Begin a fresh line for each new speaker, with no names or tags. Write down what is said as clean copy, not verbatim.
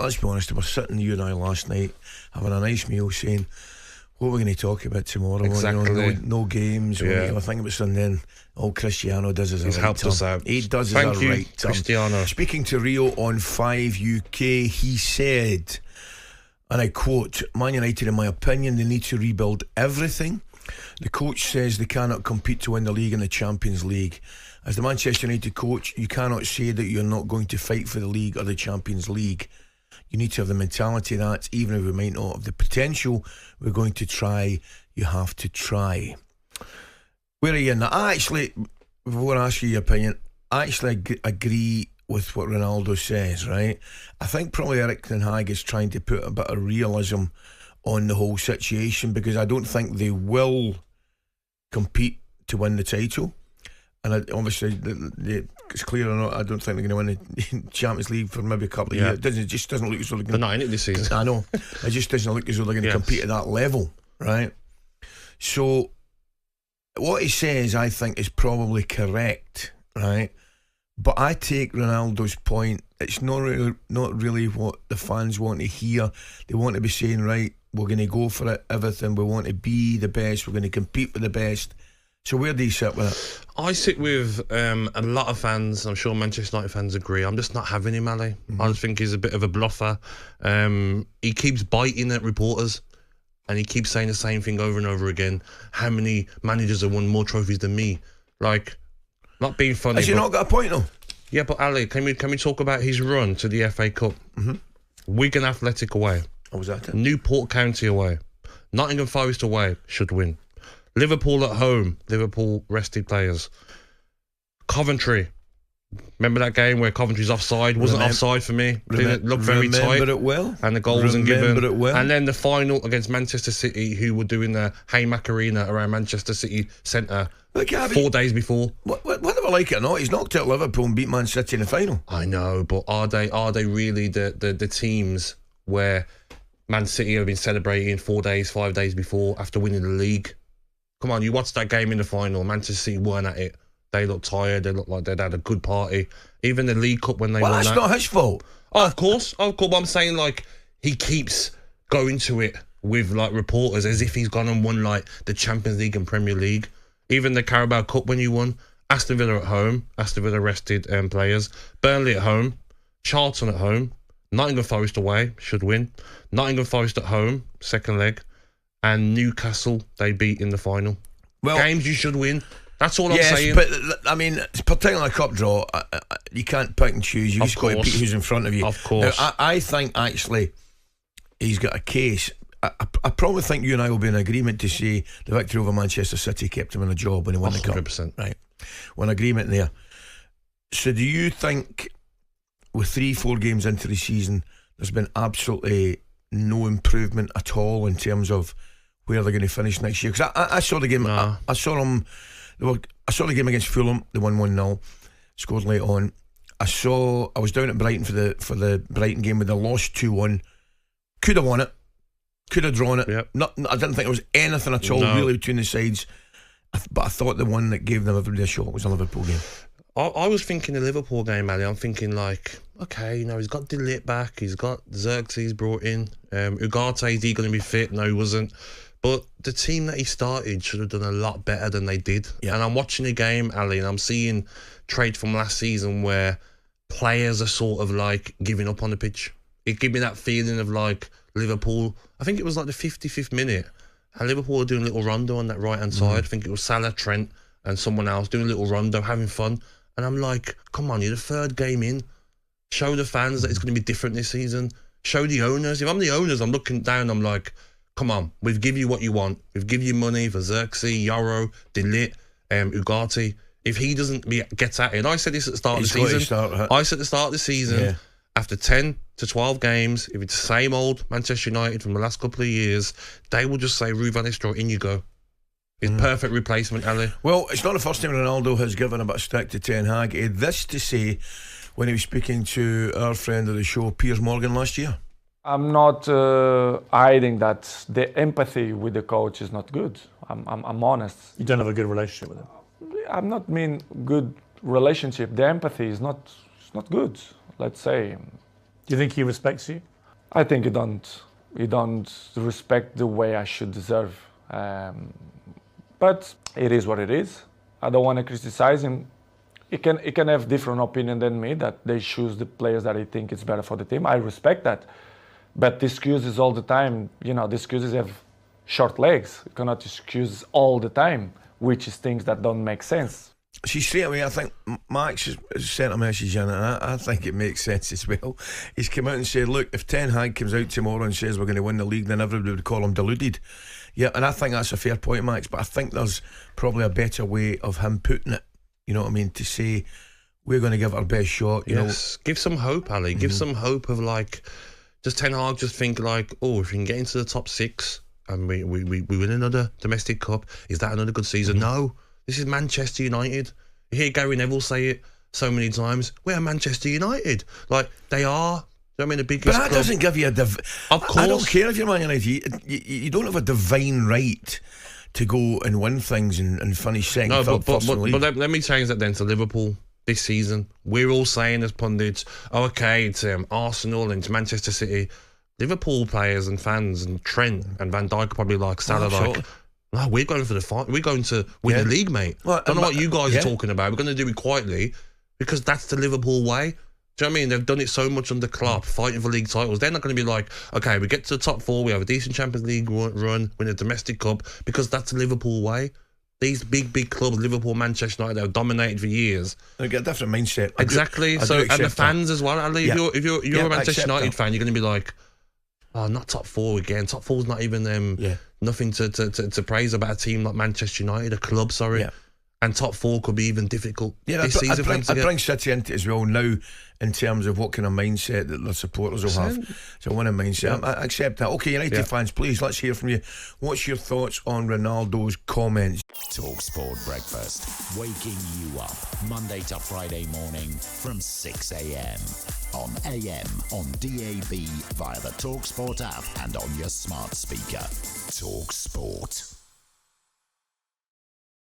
let's be honest, we were sitting, you and I, last night, having a nice meal, saying, what are we going to talk about tomorrow?
Exactly.
No games.
Yeah.
I think it was something. Then all Cristiano does is
He's
a right
helped
turn.
us out.
He does
Thank
is
you,
a right turn.
Cristiano.
Speaking to Rio on 5 UK, he said, and I quote, Man United, in my opinion, they need to rebuild everything. The coach says they cannot compete to win the league and the Champions League. As the Manchester United coach, you cannot say that you're not going to fight for the league or the Champions League. You need to have the mentality that even if we might not have the potential, we're going to try. You have to try. Where are you in that? I actually, before I ask you your opinion, I actually agree with what Ronaldo says, right? I think probably Erik Ten Hag is trying to put a bit of realism on the whole situation, because I don't think they will compete to win the title. And obviously, it's clear or not, I don't think they're going to win the Champions League for maybe a couple of years. It just doesn't look as though
they're not in it this season.
I know. It just doesn't look as though they're going to compete at that level, right? So, what he says, I think, is probably correct, right? But I take Ronaldo's point. It's not really what the fans want to hear. They want to be saying, right, we're going to go for it, everything. We want to be the best. We're going to compete with the best. So where do you sit with it?
I sit with a lot of fans. I'm sure Manchester United fans agree. I'm just not having him, Ali. I just think he's a bit of a bluffer. He keeps biting at reporters, and he keeps saying the same thing over and over again. How many managers have won more trophies than me? Like, not being funny.
Has he not got a point though?
Yeah, but Ali, can we talk about his run to the FA Cup? Wigan Athletic away.
Oh, was that it?
Newport County away. Nottingham Forest away, should win. Liverpool at home. Liverpool rested players. Coventry. Remember that game where Coventry's offside? Wasn't offside for me. Didn't look very tight.
Remember it well.
And the goal wasn't given.
It well.
And then the final against Manchester City, who were doing the Haymack Arena around Manchester City Centre 4 days before.
Whether we like it or not, he's knocked out Liverpool and beat Man City in the final.
I know, but are they really the teams where Man City have been celebrating 4 days, 5 days before after winning the league? Come on, you watched that game in the final. Manchester City weren't at it. They looked tired. They looked like they'd had a good party. Even the League Cup when they won that.
Well, that's not his fault.
Oh, of course. But I'm saying, like, he keeps going to it with, like, reporters as if he's gone and won, like, the Champions League and Premier League. Even the Carabao Cup when you won. Aston Villa at home. Aston Villa rested players. Burnley at home. Charlton at home. Nottingham Forest away. Should win. Nottingham Forest at home. Second leg. And Newcastle, they beat in the final. Well, games you should win. That's all I'm saying.
But I mean, particularly a cup draw, you can't pick and choose. You just got to beat who's in front of you.
Of course.
Now, I think actually he's got a case. I probably think you and I will be in agreement to say the victory over Manchester City kept him in a job when he won the cup.
100%.
Right. One agreement there. So do you think with 3-4 games into the season, there's been absolutely no improvement at all in terms of where they're going to finish next year? Because I saw the game.
No.
I saw them. I saw the game against Fulham. They won 1-0. Scored late on. I was down at Brighton for the Brighton game when they lost 2-1. Could have won it. Could have drawn it.
Yep.
I didn't think there was anything at all really between the sides. But I thought the one that gave them everybody a shot was a Liverpool game.
I was thinking the Liverpool game, Ali. I'm thinking like, okay, he's got De Ligt back. He's got Xerxes brought in. Ugarte, is he going to be fit? No, he wasn't. But the team that he started should have done a lot better than they did. Yeah. And I'm watching the game, Ali, and I'm seeing traits from last season where players are sort of like giving up on the pitch. It gave me that feeling of like Liverpool. I think it was like the 55th minute, and Liverpool were doing a little rondo on that right-hand side. I think it was Salah, Trent, and someone else doing a little rondo, having fun. And I'm like, come on, you're the third game in. Show the fans that it's going to be different this season. Show the owners. If I'm the owners, I'm looking down, I'm like, come on, we've give you what you want. We've give you money for Xerxes, Yoro, De Ligt, Ugarte. If he doesn't get at it, and I said this at the start of the season. I said at the start of the season, after 10 to 12 games, if it's the same old Manchester United from the last couple of years, they will just say, Rui van Nistelrooy, in you go. His perfect replacement, Ali.
Well, it's not the first time Ronaldo has given a bit of stick to Ten Hag. He had this to say when he was speaking to our friend of the show, Piers Morgan, last year.
I'm not hiding that the empathy with the coach is not good. I'm honest.
You don't have a good relationship with him?
I'm not mean good relationship. The empathy is not good, let's say.
Do you think he respects you?
I think you don't respect the way I should deserve. But it is what it is. I don't want to criticize him. He can have different opinion than me, that they choose the players that he think is better for the team. I respect that. But the excuses all the time, the excuses have short legs. You cannot excuse all the time, which is things that don't make sense.
See, straight away, I think Max has sent a message in, and I think it makes sense as well. He's come out and said, look, if Ten Hag comes out tomorrow and says we're going to win the league, then everybody would call him deluded. Yeah, and I think that's a fair point, Max, but I think there's probably a better way of him putting it, you know what I mean, to say we're going to give it our best shot, you know.
Give some hope, Ali. Give some hope of, like, does Ten Hag just think, like, oh, if we can get into the top 6 and we win another domestic cup, is that another good season? No. This is Manchester United. You hear Gary Neville say it so many times. We're Manchester United. Like, they are. I mean, the biggest.
But that
club.
doesn't give you
Of course.
I don't care if you're Man United. You don't have a divine right to go and win things and finish second, third, first in the league.
But let me change that then to Liverpool this season. We're all saying as pundits, oh, okay, it's Arsenal and it's Manchester City. Liverpool players and fans and Trent and Van Dijk are probably like Salah, like, no, we're going for the fight. We're going to win the league, mate. Well, I don't know what you guys are talking about. We're going to do it quietly because that's the Liverpool way. Do you know what I mean? They've done it so much under Klopp, fighting for league titles. They're not going to be like, okay, we get to the top 4, we have a decent Champions League run, win a domestic cup, because that's the Liverpool way. These big clubs, Liverpool, Manchester United, have dominated for years.
They get a different mindset.
Exactly. And the fans as well. Ali, if you're a Manchester United fan, you're going to be like, oh, not top 4 again. Top 4's not even nothing to praise about a team like Manchester United, a club, sorry. Yeah. And top 4 could be even difficult this season.
I bring City into it as well now in terms of what kind of mindset that the supporters will have. So winning mindset. I accept that. Okay, United fans, please, let's hear from you. What's your thoughts on Ronaldo's comments?
talkSPORT Breakfast, waking you up Monday to Friday morning from 6 a.m. on AM, on DAB, via the talkSPORT app and on your smart speaker. talkSPORT.